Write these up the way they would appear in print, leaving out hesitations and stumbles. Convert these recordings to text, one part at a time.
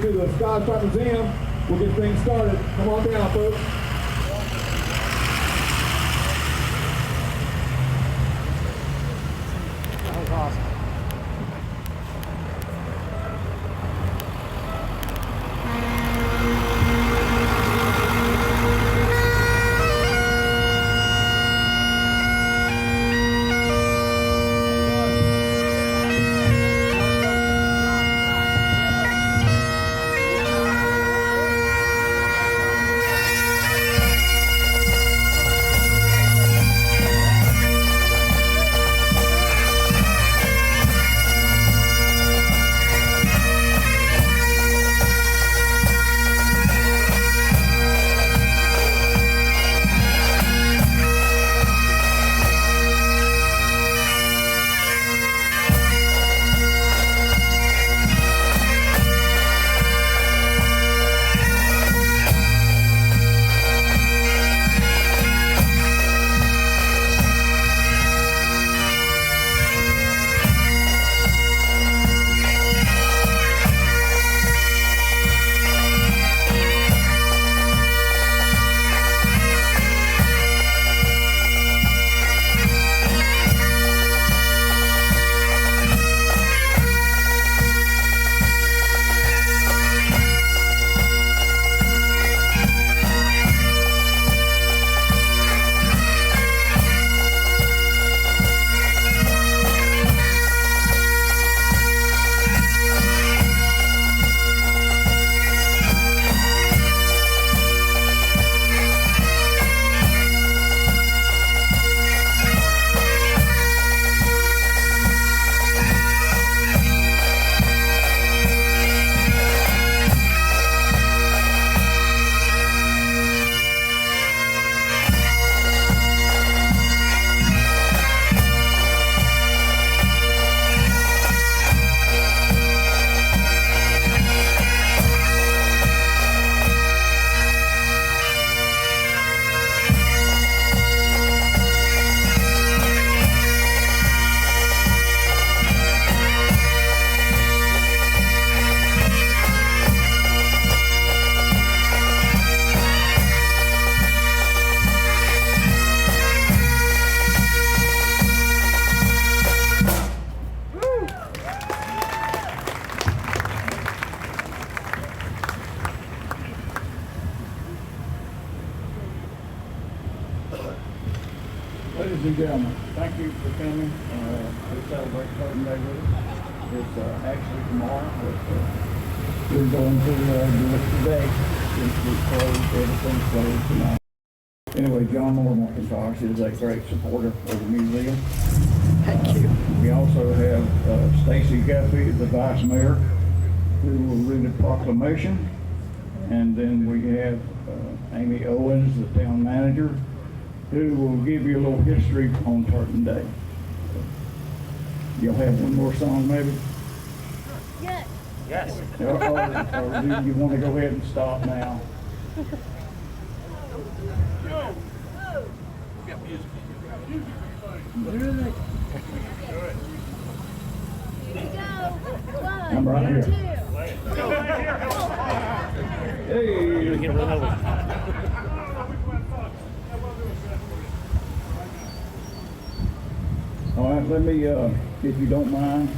here to the Scottish Art Museum. We'll get things started. Come on down, folks. That was awesome. Ladies and gentlemen, thank you for coming to celebrate Tartan Day with us. It's actually tomorrow, but we're going to do it today since we're closed, everything's closed tonight. Anyway, John Moore McIntosh is a great supporter of the museum. Thank you. We also have Stacy Guffey, the Vice Mayor, who will read a proclamation. And then we have Amy Owens, the Town Manager, who will give you a little history on Tartan Day. You'll have one more song maybe? Yes. Yes. Or do you want to go ahead and stop now? I'm right here. Hey! Get run over. All right, let me, if you don't mind,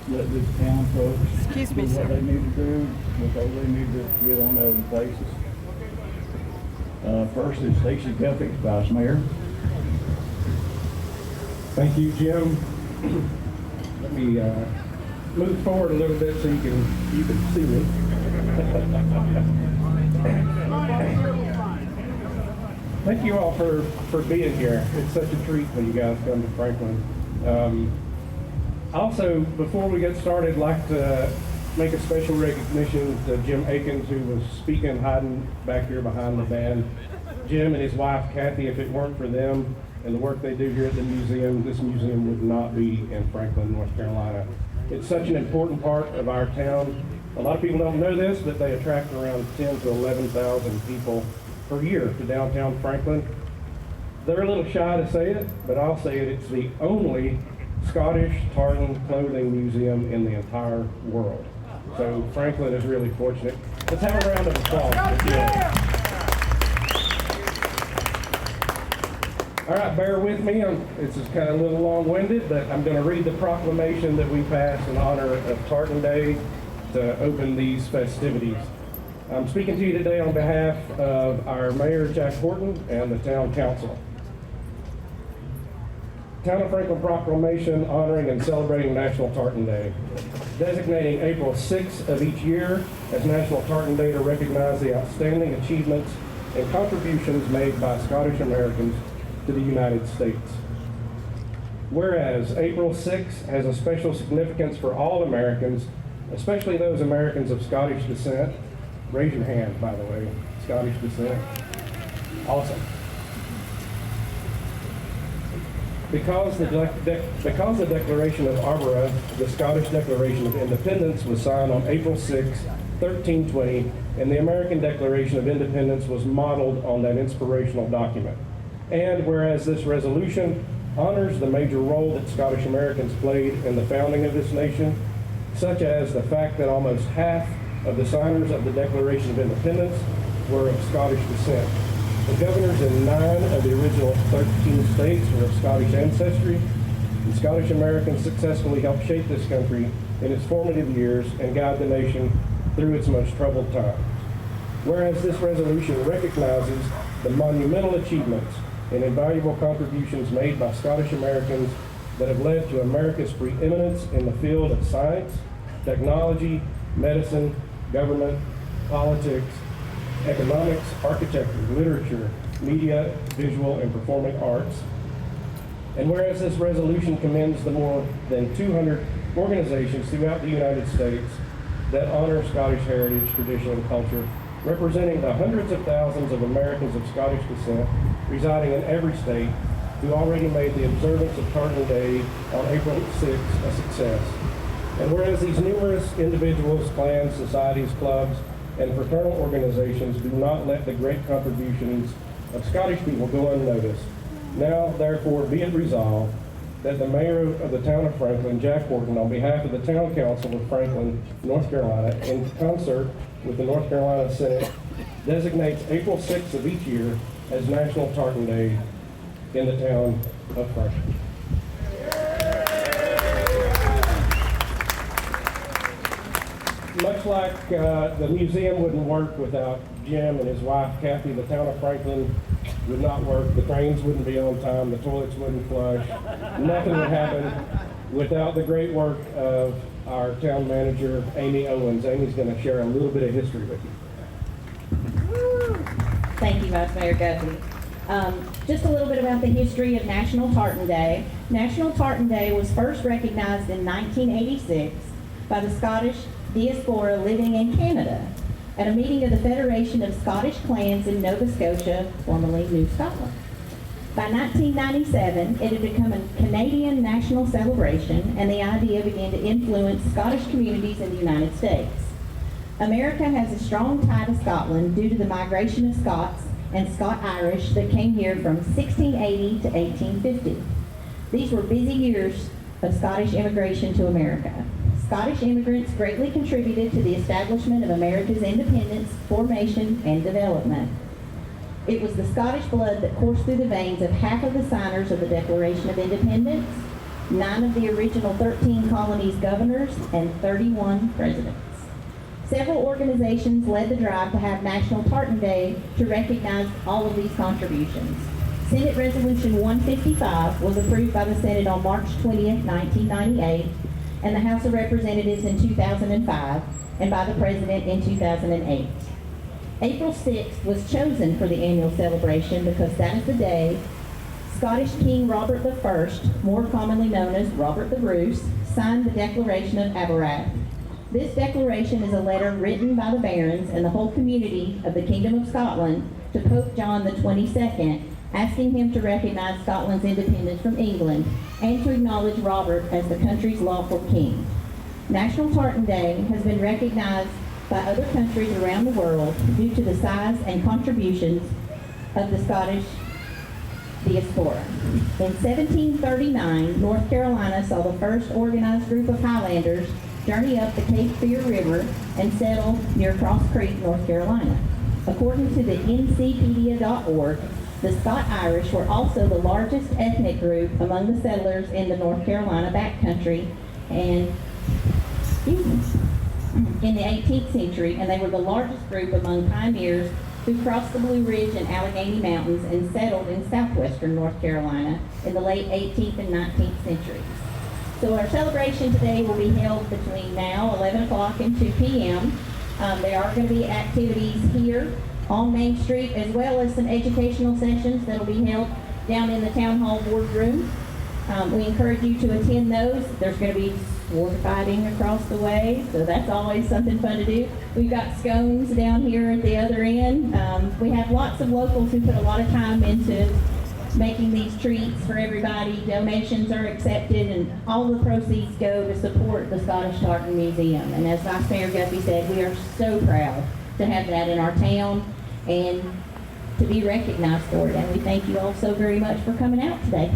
let the town folks Excuse me, do what sir. they need to do, because they need to get on other places. First is Stacy Guffey, Vice Mayor. Thank you, Jim. Let me move forward a little bit so you can see me. Thank you all for being here. It's such a treat when you guys come to Franklin. Also, before we get started, I'd like to make a special recognition to Jim Akins, who was speaking, hiding back here behind the band. Jim and his wife, Kathy, if it weren't for them and the work they do here at the museum, this museum would not be in Franklin, North Carolina. It's such an important part of our town. A lot of people don't know this, but they attract around 10 to 11,000 people per year to downtown Franklin. They're a little shy to say it, but I'll say it, it's the only Scottish tartan clothing museum in the entire world. So Franklin is really fortunate. Let's have a round of applause for Jim. All right, bear with me. This is kind of a little long-winded, but I'm going to read the proclamation that we passed in honor of Tartan Day to open these festivities. I'm speaking to you today on behalf of our Mayor, Jack Horton, and the Town Council. Town of Franklin Proclamation honoring and celebrating National Tartan Day, designating April 6th of each year as National Tartan Day to recognize the outstanding achievements and contributions made by Scottish Americans to the United States. Whereas April 6th has a special significance for all Americans, especially those Americans of Scottish descent. Raise your hand, by the way, Scottish descent. Awesome. Because the Declaration of Arborough, the Scottish Declaration of Independence, was signed on April 6, 1320, and the American Declaration of Independence was modeled on that inspirational document. And whereas this resolution honors the major role that Scottish Americans played in the founding of this nation, such as the fact that almost half of the signers of the Declaration of Independence were of Scottish descent. The governors in 9 of the original 13 states were of Scottish ancestry, and Scottish Americans successfully helped shape this country in its formative years and guide the nation through its most troubled times. Whereas this resolution recognizes the monumental achievements and invaluable contributions made by Scottish Americans that have led to America's preeminence in the field of science, technology, medicine, government, politics, economics, architecture, literature, media, visual, and performing arts. And whereas this resolution commends the more than 200 organizations throughout the United States that honor Scottish heritage, tradition, and culture, representing the hundreds of thousands of Americans of Scottish descent residing in every state who already made the observance of Tartan Day on April 6th a success. And whereas these numerous individuals, clans, societies, clubs, and fraternal organizations do not let the great contributions of Scottish people go unnoticed, now therefore be it resolved that the Mayor of the Town of Franklin, Jack Horton, on behalf of the Town Council of Franklin, North Carolina, in concert with the North Carolina Senate, designates April 6th of each year as National Tartan Day in the town of Franklin. Much like the museum wouldn't work without Jim and his wife Kathy, the town of Franklin would not work. The trains wouldn't be on time, the toilets wouldn't flush, nothing would happen without the great work of our town manager, Amy Owens. Amy's going to share a little bit of history with you. Thank you, Vice Mayor Guthrie. Just a little bit about the history of National Tartan Day. National Tartan Day was first recognized in 1986 by the Scottish diaspora living in Canada at a meeting of the Federation of Scottish Clans in Nova Scotia, formerly New Scotland. By 1997, it had become a Canadian national celebration, and the idea began to influence Scottish communities in the United States. America has a strong tie to Scotland due to the migration of Scots and Scot-Irish that came here from 1680 to 1850. These were busy years of Scottish immigration to America. Scottish immigrants greatly contributed to the establishment of America's independence, formation, and development. It was the Scottish blood that coursed through the veins of half of the signers of the Declaration of Independence, 9 of the original 13 colonies' governors, and 31 presidents. Several organizations led the drive to have National Tartan Day to recognize all of these contributions. Senate Resolution 155 was approved by the Senate on March 20th, 1998, and the House of Representatives in 2005, and by the President in 2008. April 6th was chosen for the annual celebration because that is the day Scottish King Robert I, more commonly known as Robert the Bruce, signed the Declaration of Arborough. This declaration is a letter written by the barons and the whole community of the Kingdom of Scotland to Pope John the 22nd, asking him to recognize Scotland's independence from England and to acknowledge Robert as the country's lawful king. National Tartan Day has been recognized by other countries around the world due to the size and contributions of the Scottish diaspora. In 1739, North Carolina saw the first organized group of Highlanders journey up the Cape Fear River and settle near Cross Creek, North Carolina. According to the ncpedia.org, the Scott Irish were also the largest ethnic group among the settlers in the North Carolina backcountry and in the 18th century, and they were the largest group among pioneers who crossed the Blue Ridge and Allegheny Mountains and settled in southwestern North Carolina in the late 18th and 19th centuries. So our celebration today will be held between now, 11 o'clock, and 2 p.m. There are going to be activities here on Main Street, as well as some educational sessions that will be held down in the Town Hall boardroom. We encourage you to attend those. There's going to be sword fighting across the way, so that's always something fun to do. We've got scones down here at the other end. We have lots of locals who put a lot of time into making these treats for everybody. Donations are accepted, and all the proceeds go to support the Scottish Tartan Museum. And as Vice Mayor Guffey said, we are so proud to have that in our town and to be recognized for it. And we thank you all so very much for coming out today.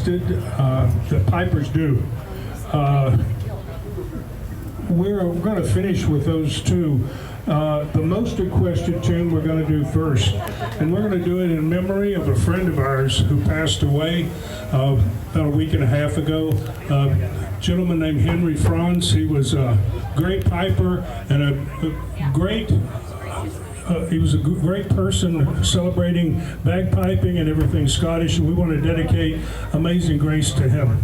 requested, the pipers do. We're going to finish with those two. The most requested tune we're going to do first, and we're going to do it in memory of a friend of ours who passed away about a week and a half ago. A gentleman named Henry Franz. He was a great piper and a great. He was a great person celebrating bagpiping and everything Scottish, and we want to dedicate Amazing Grace to him.